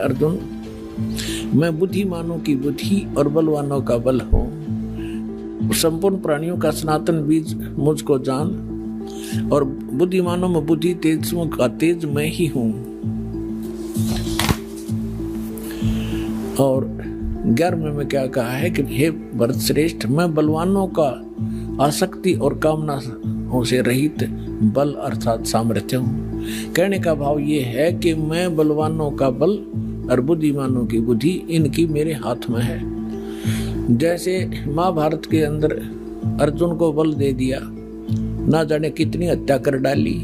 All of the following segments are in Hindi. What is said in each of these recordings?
अर्जुन, मैं बुद्धिमानों की बुद्धि और बलवानों का बल हूँ। संपूर्ण प्राणियों का सनातन बीज मुझको जान, और बुद्धिमानों में बुद्धि, तेजों का तेज मैं ही हूँ। और 11वें में क्या कहा है कि हे भरत श्रेष्ठ, मैं बलवानों का आसक्ति और कामना से रहित बल अर्थात सामर्थ्य हूँ। कहने का भाव ये है कि मैं बलवानों का बल और बुद्धिमानों की बुद्धि इनकी मेरे हाथ में है। जैसे महाभारत के अंदर अर्जुन को बल दे दिया, ना जाने कितनी हत्या कर डाली,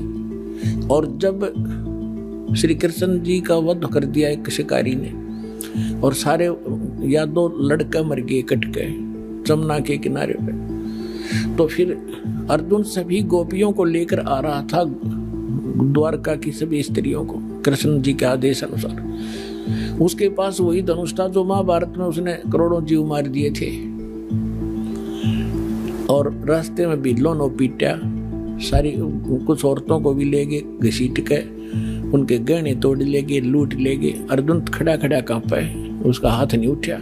और जब श्री कृष्ण जी का वध कर दिया एक शिकारी ने, और सारे यादव लड़के मर गए कट गए जमुना के किनारे पे, तो फिर अर्जुन सभी गोपियों को लेकर आ रहा था द्वारका की सभी स्त्रियों को कृष्ण जी के आदेश अनुसार। उसके पास वही धनुष था जो महाभारत में उसने करोड़ों जीव मार दिए थे, और रास्ते में बिल्लों पीटा, सारी कुछ औरतों को भी ले गए घसीट के, उनके गहने तोड़ ले गए, लूट ले गए। अर्जुन खड़ा खड़ा कांपा है, उसका हाथ नहीं उठा।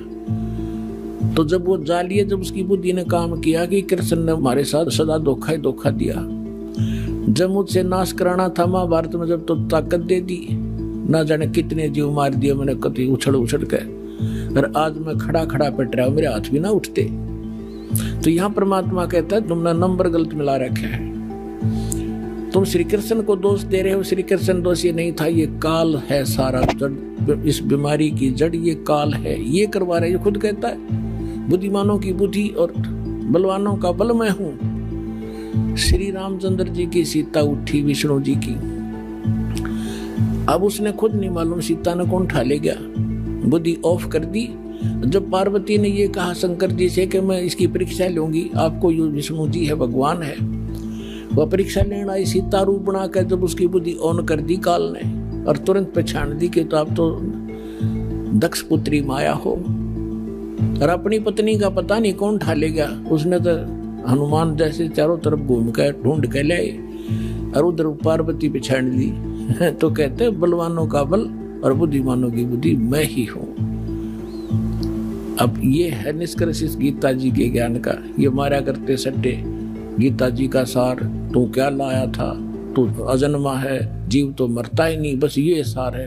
तो जब वो जा लिए, जब उसकी बुद्धि ने काम किया कि कृष्ण ने हमारे साथ सदा धोखा ही धोखा दिया, जब मुझसे नाश कराना था महाभारत में, जब तो ताकत दे दी, ना जाने कितने जीव मार दिए मैंने कभी उछल उछल के, और आज मैं खड़ा खड़ा पिट रहा हूं, मेरे हाथ भी ना उठते। तो यहाँ परमात्मा कहता है तुमने नंबर गलत मिला रखा है, तुम श्री कृष्ण को दोष दे रहे हो। श्री कृष्ण दोष ये नहीं था, ये काल है सारा जड़, इस बीमारी की जड़ ये काल है, ये करवा रहे। ये खुद कहता है बुद्धिमानों की बुद्धि और बलवानों का बल मैं हूं। श्री रामचंद्र जी की सीता उठी विष्णु जी की, अब उसने खुद नहीं मालूम सीता ने कौन उठा ले गया, बुद्धि ऑफ कर दी। जब पार्वती ने ये कहा शंकर जी से कि मैं इसकी परीक्षा लूंगी, आपको ये विष्णु जी है, भगवान है, वह परीक्षा लेना आई सीता रूप बनाकर, जब उसकी बुद्धि ऑन कर दी काल ने, और तुरंत पहचान दी कि तो आप तो दक्ष पुत्री माया हो, और अपनी पत्नी का पता नहीं कौन उठा ले गया। उसने तो हनुमान जैसे चारों तरफ घूम कर ढूंढ के लाए, और उधर पार्वती पहचान दी। तो कहते हैं बलवानों का बल और बुद्धिमानों की बुद्धि मैं ही हूं। अब ये है निष्कर्ष इस गीता जी के ज्ञान का। ये मारा करते सट्टे गीता जी का सार, तू क्या लाया था, तू अजन्मा है, जीव तो मरता ही नहीं, बस ये सार है।